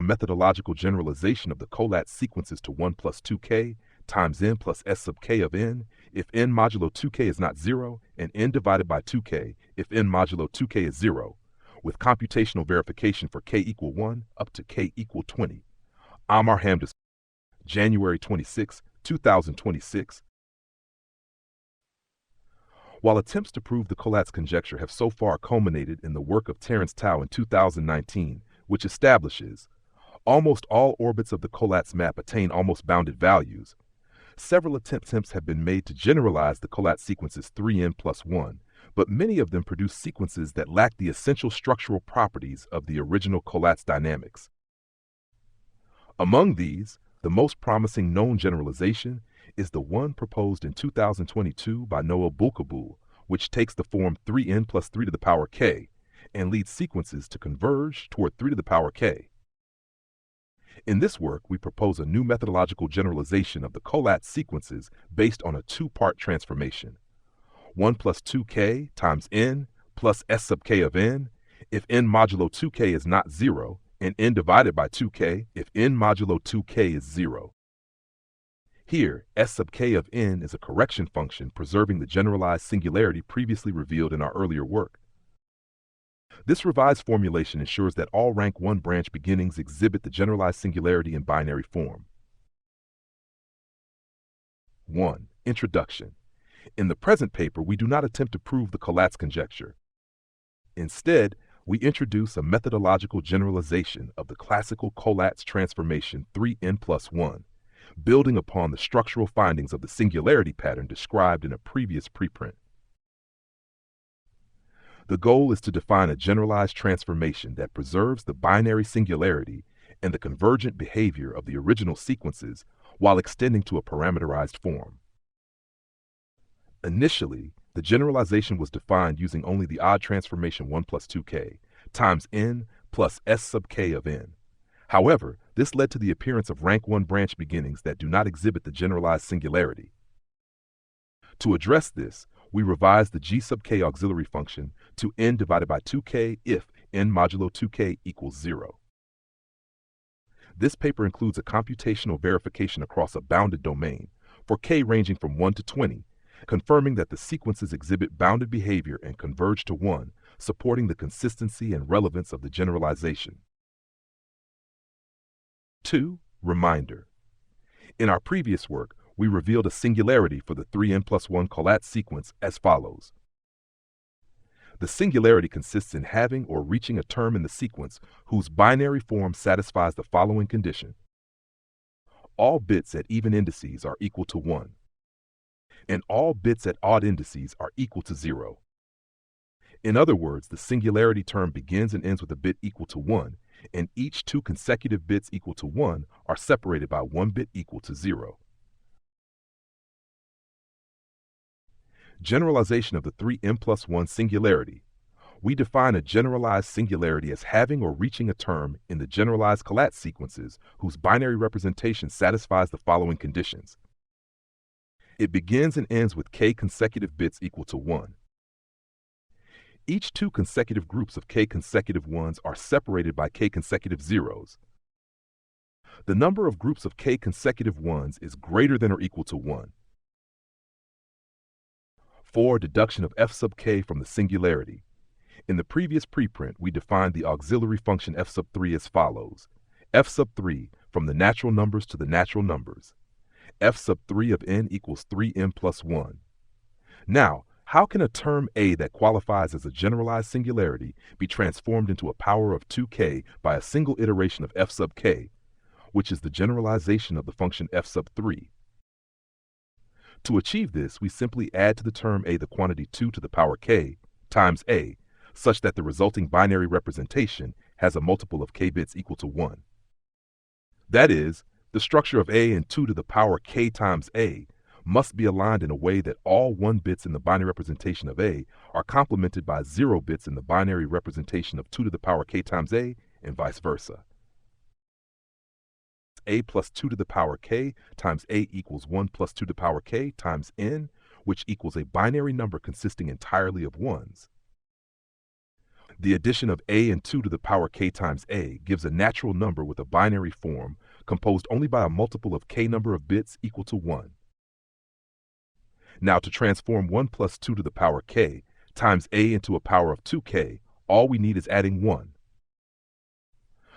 methodological generalization of the Collatz sequences to 1 plus 2k times n plus s sub k of n if n modulo 2k is not 0, and n divided by 2k if n modulo 2k is 0, with computational verification for k equal 1 up to k equal 20. Amar Hamdas, January 26, 2026. While attempts to prove the Collatz conjecture have so far culminated in the work of Terence Tao in 2019, which establishes almost all orbits of the Collatz map attain almost bounded values, several attempts have been made to generalize the Collatz sequences 3n plus 1, but many of them produce sequences that lack the essential structural properties of the original Collatz dynamics. Among these, the most promising known generalization is the one proposed in 2022 by Naouel Boulkaboul, which takes the form 3n plus 3 to the power k and leads sequences to converge toward 3 to the power k. In this work, we propose a new methodological generalization of the Collatz sequences based on a two-part transformation. 1 plus 2k times n plus s sub k of n if n modulo 2k is not 0, and n divided by 2k if n modulo 2k is 0. Here, s sub k of n is a correction function preserving the generalized singularity previously revealed in our earlier work. This revised formulation ensures that all rank 1 branch beginnings exhibit the generalized singularity in binary form. 1. Introduction. In the present paper, we do not attempt to prove the Collatz conjecture. Instead, we introduce a methodological generalization of the classical Collatz transformation 3n plus 1, building upon the structural findings of the singularity pattern described in a previous preprint. The goal is to define a generalized transformation that preserves the binary singularity and the convergent behavior of the original sequences while extending to a parameterized form. Initially, the generalization was defined using only the odd transformation 1 plus 2k times n plus s sub k of n. However, this led to the appearance of rank 1 branch beginnings that do not exhibit the generalized singularity. To address this, we revised the g sub k auxiliary function to n divided by 2k if n modulo 2k equals 0. This paper includes a computational verification across a bounded domain for k ranging from 1 to 20, confirming that the sequences exhibit bounded behavior and converge to 1, supporting the consistency and relevance of the generalization. 2. Reminder. In our previous work, we revealed a singularity for the 3n plus 1 Collatz sequence as follows. The singularity consists in having or reaching a term in the sequence whose binary form satisfies the following condition. All bits at even indices are equal to 1, and all bits at odd indices are equal to 0. In other words, the singularity term begins and ends with a bit equal to 1, and each two consecutive bits equal to 1 are separated by 1 bit equal to 0. Generalization of the 3n plus 1 singularity. We define a generalized singularity as having or reaching a term in the generalized Collatz sequences whose binary representation satisfies the following conditions. It begins and ends with k consecutive bits equal to 1. Each two consecutive groups of k consecutive 1s are separated by k consecutive 0s. The number of groups of k consecutive 1s is greater than or equal to 1. 4. Deduction of f sub k from the singularity. In the previous preprint, we defined the auxiliary function f sub 3 as follows. F sub 3 from the natural numbers to the natural numbers. F sub 3 of n equals 3n plus 1. Now, how can a term a that qualifies as a generalized singularity be transformed into a power of 2k by a single iteration of f sub k, which is the generalization of the function f sub 3? To achieve this, we simply add to the term a the quantity 2 to the power k times a, such that the resulting binary representation has a multiple of k bits equal to 1. That is, the structure of a and 2 to the power k times a must be aligned in a way that all 1 bits in the binary representation of a are complemented by 0 bits in the binary representation of 2 to the power k times a, and vice versa. A plus 2 to the power k times a equals 1 plus 2 to the power k times n, which equals a binary number consisting entirely of 1s. The addition of a and 2 to the power k times a gives a natural number with a binary form composed only by a multiple of k number of bits equal to 1. Now to transform 1 plus 2 to the power k times a into a power of 2k, all we need is adding 1.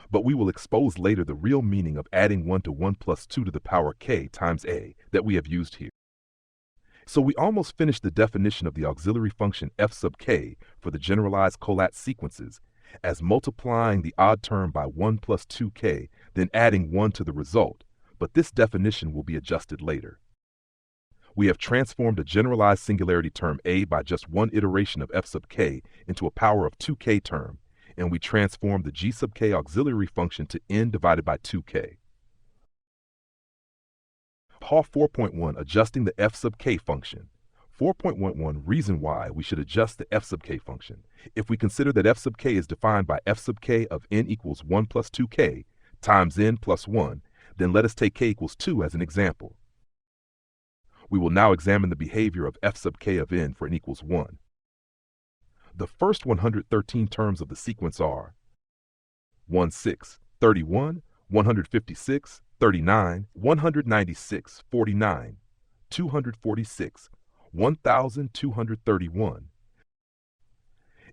But we will expose later the real meaning of adding 1 to 1 plus 2 to the power k times a that we have used here. So we almost finished the definition of the auxiliary function f sub k for the generalized Collatz sequences as multiplying the odd term by 1 plus 2k, then adding 1 to the result, but this definition will be adjusted later. We have transformed a generalized singularity term a by just one iteration of f sub k into a power of 2k term, and we transformed the g sub k auxiliary function to n divided by 2k. Hall 4.1 Adjusting the f sub k function. 4.11 Reason why we should adjust the f sub k function. If we consider that f sub k is defined by f sub k of n equals 1 plus 2k times n plus 1, then let us take k equals 2 as an example. We will now examine the behavior of f sub k of n for n equals 1. The first 113 terms of the sequence are 16, 31, 156, 39, 196, 49, 246, 1231,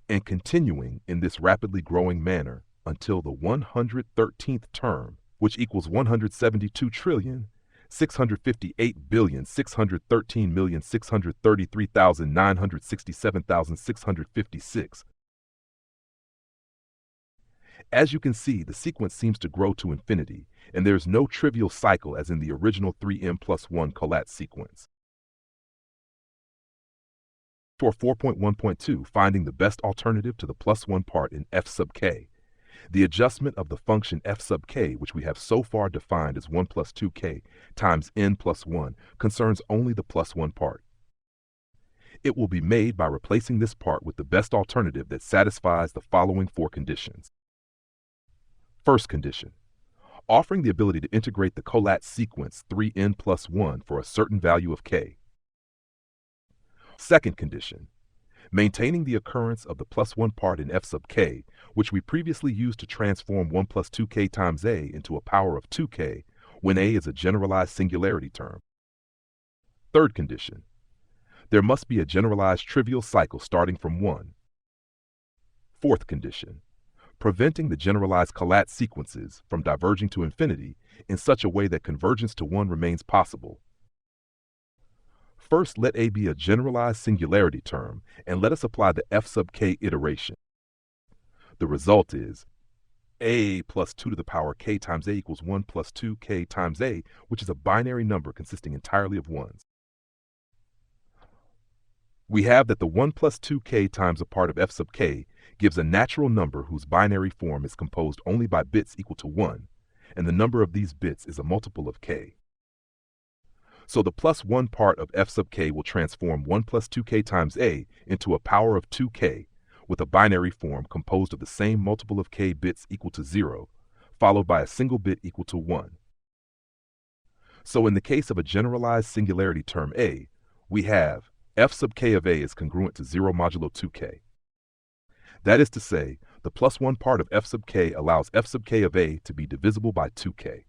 and continuing in this rapidly growing manner until the 113th term, which equals 178,658,613,633,967,656. As you can see, the sequence seems to grow to infinity, and there is no trivial cycle as in the original 3m plus 1 Collatz sequence. For 4.1.2, finding the best alternative to the plus 1 part in f sub k. The adjustment of the function f sub k, which we have so far defined as 1 plus 2k times n plus 1, concerns only the plus 1 part. It will be made by replacing this part with the best alternative that satisfies the following 4 conditions. First condition, offering the ability to integrate the Collatz sequence 3n plus 1 for a certain value of k. Second condition, maintaining the occurrence of the plus 1 part in f sub k, which we previously used to transform 1 plus 2k times a into a power of 2k when a is a generalized singularity term. Third condition, there must be a generalized trivial cycle starting from 1. Fourth condition, preventing the generalized Collatz sequences from diverging to infinity in such a way that convergence to 1 remains possible. First, let a be a generalized singularity term, and let us apply the f sub k iteration. The result is a plus 2 to the power k times a equals 1 plus 2k times a, which is a binary number consisting entirely of 1s. We have that the 1 plus 2k times a part of f sub k gives a natural number whose binary form is composed only by bits equal to 1, and the number of these bits is a multiple of k. So the plus 1 part of f sub k will transform 1 plus 2k times a into a power of 2k with a binary form composed of the same multiple of k bits equal to 0, followed by a single bit equal to 1. So in the case of a generalized singularity term a, we have f sub k of a is congruent to 0 modulo 2k. That is to say, the plus 1 part of f sub k allows f sub k of a to be divisible by 2k.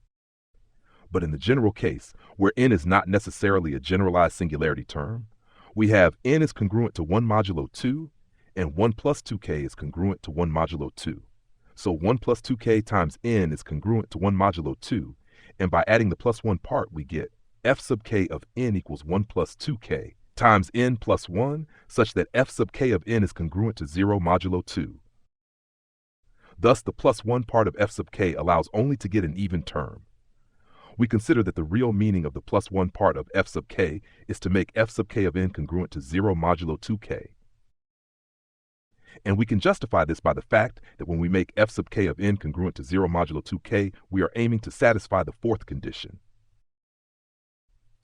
But in the general case, where n is not necessarily a generalized singularity term, we have n is congruent to 1 modulo 2, and 1 plus 2k is congruent to 1 modulo 2. So 1 plus 2k times n is congruent to 1 modulo 2, and by adding the plus 1 part we get f sub k of n equals 1 plus 2k times n plus 1, such that f sub k of n is congruent to 0 modulo 2. Thus, the plus 1 part of f sub k allows only to get an even term. We consider that the real meaning of the plus 1 part of f sub k is to make f sub k of n congruent to 0 modulo 2k. And we can justify this by the fact that when we make f sub k of n congruent to 0 modulo 2k, we are aiming to satisfy the fourth condition.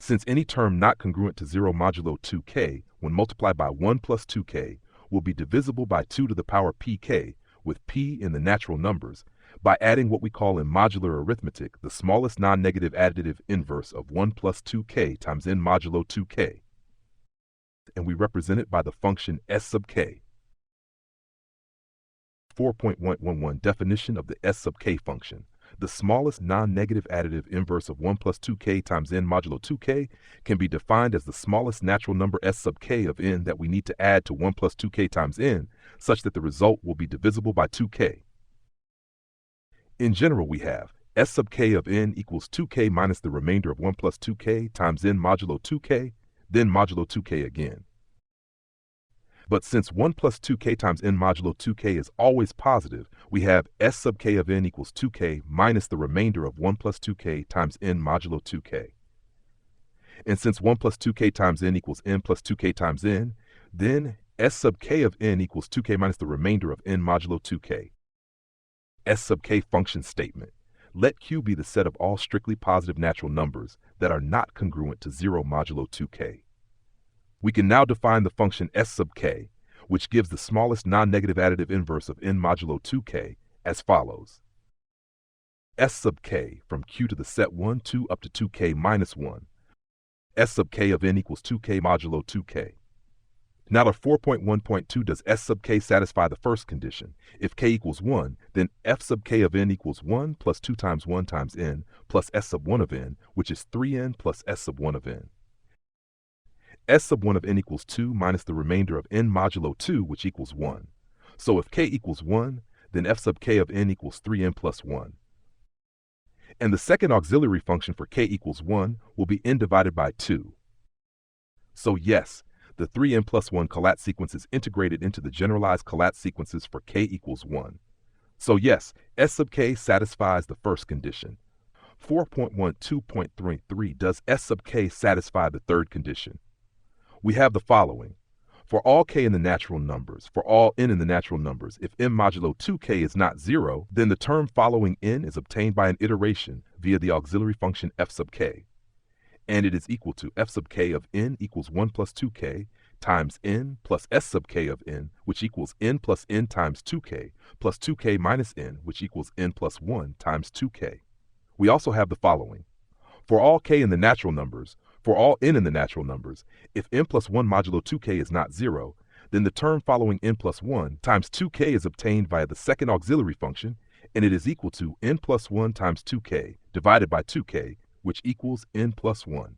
Since any term not congruent to 0 modulo 2k, when multiplied by 1 plus 2k, will be divisible by 2 to the power pk, with p in the natural numbers, by adding what we call in modular arithmetic the smallest non-negative additive inverse of 1 plus 2k times n modulo 2k. And we represent it by the function s sub k. 4.111 Definition of the S sub k function. The smallest non-negative additive inverse of 1 plus 2k times n modulo 2k can be defined as the smallest natural number S sub k of n that we need to add to 1 plus 2k times n, such that the result will be divisible by 2k. In general, we have S sub k of n equals 2k minus the remainder of 1 plus 2k times n modulo 2k, then modulo 2k again. But since 1 plus 2k times n modulo 2k is always positive, we have S sub k of n equals 2k minus the remainder of 1 plus 2k times n modulo 2k. And since 1 plus 2k times n equals n plus 2k times n, then S sub k of n equals 2k minus the remainder of n modulo 2k. S sub k function statement. Let Q be the set of all strictly positive natural numbers that are not congruent to 0 modulo 2k. We can now define the function S sub k, which gives the smallest non-negative additive inverse of n modulo 2k, as follows. S sub k from Q to the set 1, 2 up to 2k minus 1. S sub k of n equals 2k modulo 2k. Now to 4.1.2, does S sub k satisfy the first condition? If k equals 1, then F sub k of n equals 1 plus 2 times 1 times n plus S sub 1 of n, which is 3n plus S sub 1 of n. S sub 1 of n equals 2 minus the remainder of n modulo 2, which equals 1. So if k equals 1, then F sub k of n equals 3n plus 1. And the second auxiliary function for k equals 1 will be n divided by 2. So yes, the 3n plus 1 Collatz sequence is integrated into the generalized Collatz sequences for k equals 1. So yes, S sub k satisfies the first condition. 4.12.33 Does S sub k satisfy the third condition? We have the following. For all k in the natural numbers, for all n in the natural numbers, if n modulo 2k is not 0, then the term following n is obtained by an iteration via the auxiliary function f sub k. And it is equal to f sub k of n equals 1 plus 2k times n plus s sub k of n, which equals n plus n times 2k, plus 2k minus n, which equals n plus 1 times 2k. We also have the following. For all k in the natural numbers, for all n in the natural numbers, if n plus 1 modulo 2k is not 0, then the term following n plus 1 times 2k is obtained via the second auxiliary function, and it is equal to n plus 1 times 2k divided by 2k, which equals n plus 1.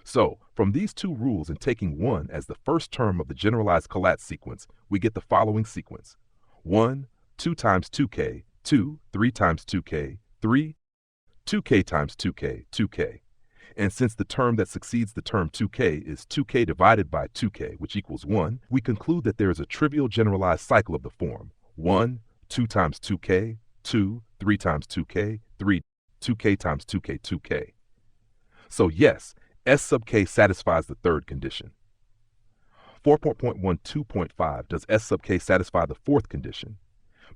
So, from these two rules and taking 1 as the first term of the generalized Collatz sequence, we get the following sequence. 1, 2 times 2k, 2, 3 times 2k, 3, 2k times 2k, 2k. And since the term that succeeds the term 2k is 2k divided by 2k, which equals 1, we conclude that there is a trivial generalized cycle of the form 1, 2 times 2k, 2, 3 times 2k, 3, 2k times 2k, 2k. So yes, S sub k satisfies the third condition. 4.12.5 Does S sub k satisfy the fourth condition?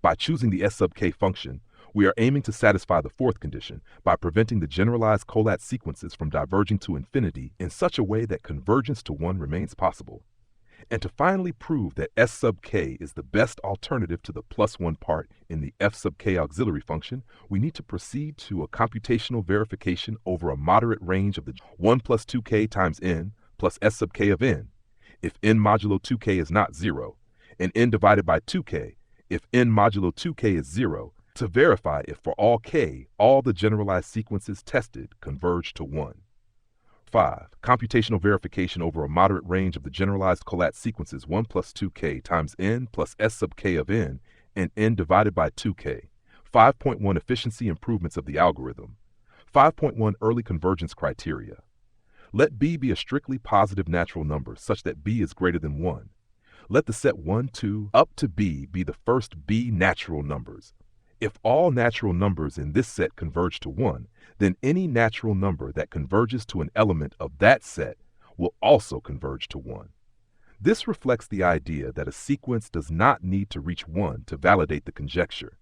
By choosing the S sub k function, we are aiming to satisfy the fourth condition by preventing the generalized Collatz sequences from diverging to infinity in such a way that convergence to 1 remains possible. And to finally prove that S sub k is the best alternative to the plus 1 part in the F sub k auxiliary function, we need to proceed to a computational verification over a moderate range of the 1 plus 2k times n plus S sub k of n, if n modulo 2k is not 0, and n divided by 2k, if n modulo 2k is 0, to verify if for all k, all the generalized sequences tested converge to 1. 5. Computational verification over a moderate range of the generalized Collatz sequences 1 plus 2k times n plus S sub k of n and n divided by 2k. 5.1 Efficiency improvements of the algorithm. 5.1 Early convergence criteria. Let b be a strictly positive natural number such that b is greater than 1. Let the set 1, 2 up to b be the first b natural numbers. If all natural numbers in this set converge to 1, then any natural number that converges to an element of that set will also converge to 1. This reflects the idea that a sequence does not need to reach 1 to validate the conjecture.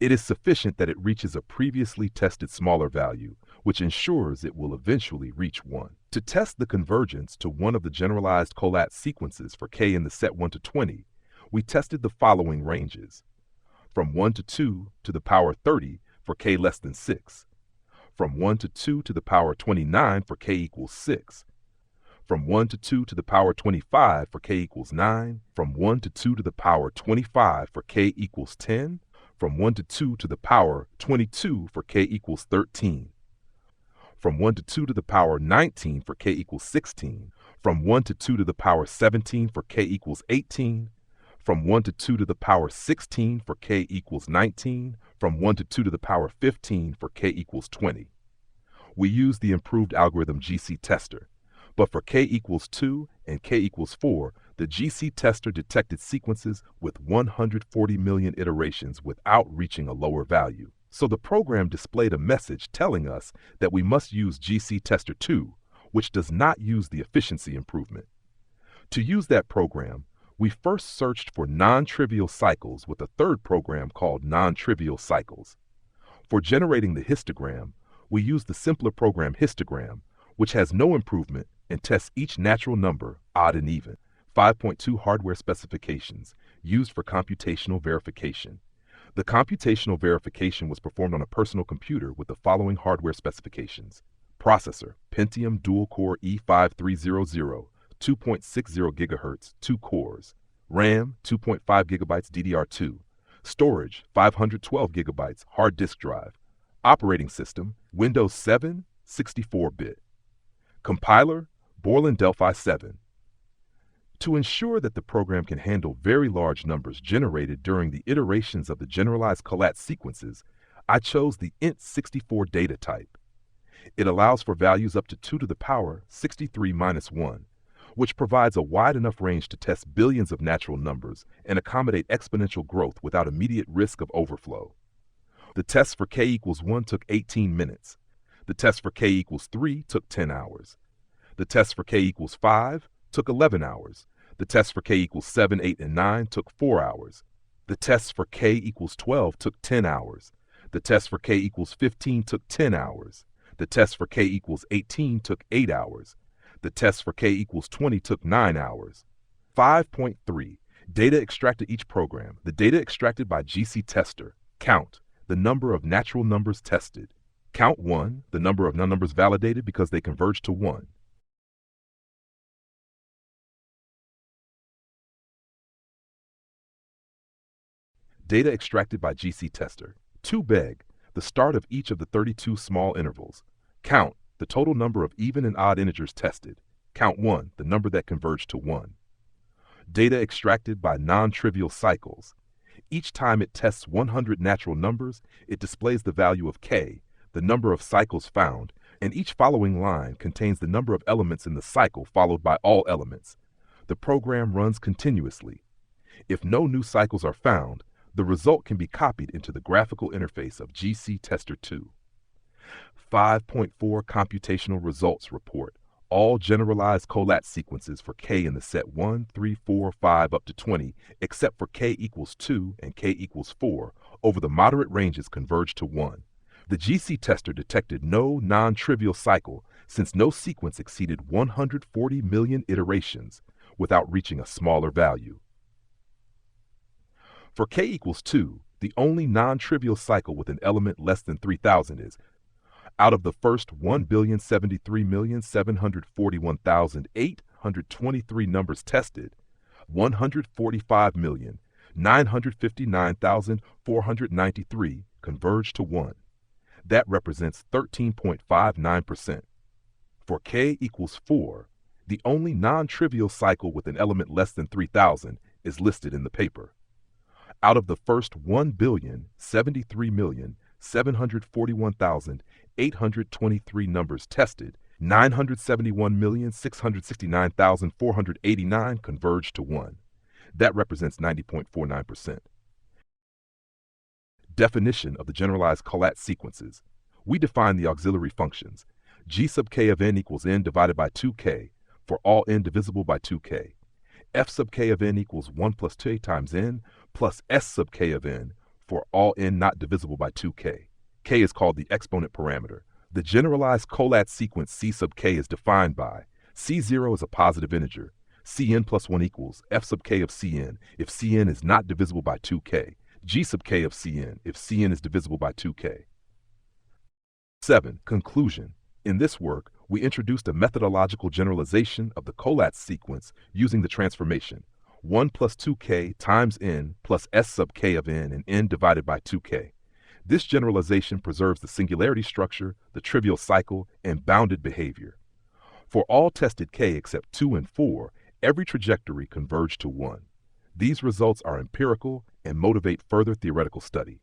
It is sufficient that it reaches a previously tested smaller value, which ensures it will eventually reach 1. To test the convergence to one of the generalized Collatz sequences for k in the set 1 to 20, we tested the following ranges. From 1 to 2 to the power 30 for k less than 6. From 1 to 2 to the power 29 for k equals 6. from 1 to 2 to the power 25 for k equals 9, from 1 to 2 to the power 25 for k equals 10, from 1 to 2 to the power 22 for k equals 13, from 1 to 2 to the power 19 for k equals 16, from 1 to 2 to the power 17 for k equals 18, from 1 to 2 to the power 16 for k equals 19, from 1 to 2 to the power 15 for k equals 20. We use the improved algorithm GC tester, but for k equals 2 and k equals 4, the GC tester detected sequences with 140 million iterations without reaching a lower value. So the program displayed a message telling us that we must use GC tester 2, which does not use the efficiency improvement. To use that program, we first searched for non-trivial cycles with a third program called non-trivial cycles. For generating the histogram, we used the simpler program histogram, which has no improvement and tests each natural number, odd and even. 5.2 hardware specifications used for computational verification. The computational verification was performed on a personal computer with the following hardware specifications. Processor, Pentium dual-core E5300, 2.60 GHz, 2 cores. RAM, 2.5 GB DDR2. Storage, 512 GB hard disk drive. Operating system, Windows 7, 64-bit. Compiler, Borland Delphi 7. To ensure that the program can handle very large numbers generated during the iterations of the generalized Collatz sequences, I chose the int64 data type. It allows for values up to 2 to the power 63 minus 1, which provides a wide enough range to test billions of natural numbers and accommodate exponential growth without immediate risk of overflow. The test for k equals 1 took 18 minutes. The test for k equals 3 took 10 hours. The test for k equals 5 took 11 hours. The test for k equals 7, 8, and 9 took 4 hours. The test for k equals 12 took 10 hours. The test for k equals 15 took 10 hours. The test for k equals 18 took 8 hours. The test for k equals 20 took 9 hours. 5.3. Data extracted each program. The data extracted by GC tester. Count, the number of natural numbers tested. Count 1, the number of non-numbers validated because they converge to 1. Data extracted by GC tester. 2 beg, the start of each of the 32 small intervals. Count, the total number of even and odd integers tested. Count 1, the number that converged to 1. Data extracted by non-trivial cycles. Each time it tests 100 natural numbers, it displays the value of k, the number of cycles found, and each following line contains the number of elements in the cycle followed by all elements. The program runs continuously. If no new cycles are found, the result can be copied into the graphical interface of GC Tester 2. 5.4 Computational Results Report. All generalized Collatz sequences for k in the set 1, 3, 4, 5 up to 20, except for k equals 2 and k equals 4, over the moderate ranges converge to 1. The GC tester detected no non-trivial cycle since no sequence exceeded 140 million iterations without reaching a smaller value. For k equals 2, the only non-trivial cycle with an element less than 3,000 is, out of the first 1,073,741,823 numbers tested, 145,959,493 converge to 1. That represents 13.59%. For k equals 4, the only non-trivial cycle with an element less than 3,000 is listed in the paper. Out of the first 1,073,741,823 numbers tested, 971,669,489 converge to 1. That represents 90.49%. Definition of the generalized Collatz sequences. We define the auxiliary functions. G sub k of n equals n divided by 2k for all n divisible by 2k. F sub k of n equals 1 plus 2 times n plus S sub k of n for all n not divisible by 2k. K is called the exponent parameter. The generalized Collatz sequence C sub k is defined by C0 is a positive integer. Cn plus 1 equals F sub k of Cn if Cn is not divisible by 2k. G sub k of Cn if Cn is divisible by 2k. 7. Conclusion. In this work, we introduced a methodological generalization of the Collatz sequence using the transformation 1 plus 2k times n plus s sub k of n and n divided by 2k. This generalization preserves the singularity structure, the trivial cycle, and bounded behavior. For all tested k except 2 and 4, every trajectory converged to 1. These results are empirical and motivate further theoretical study.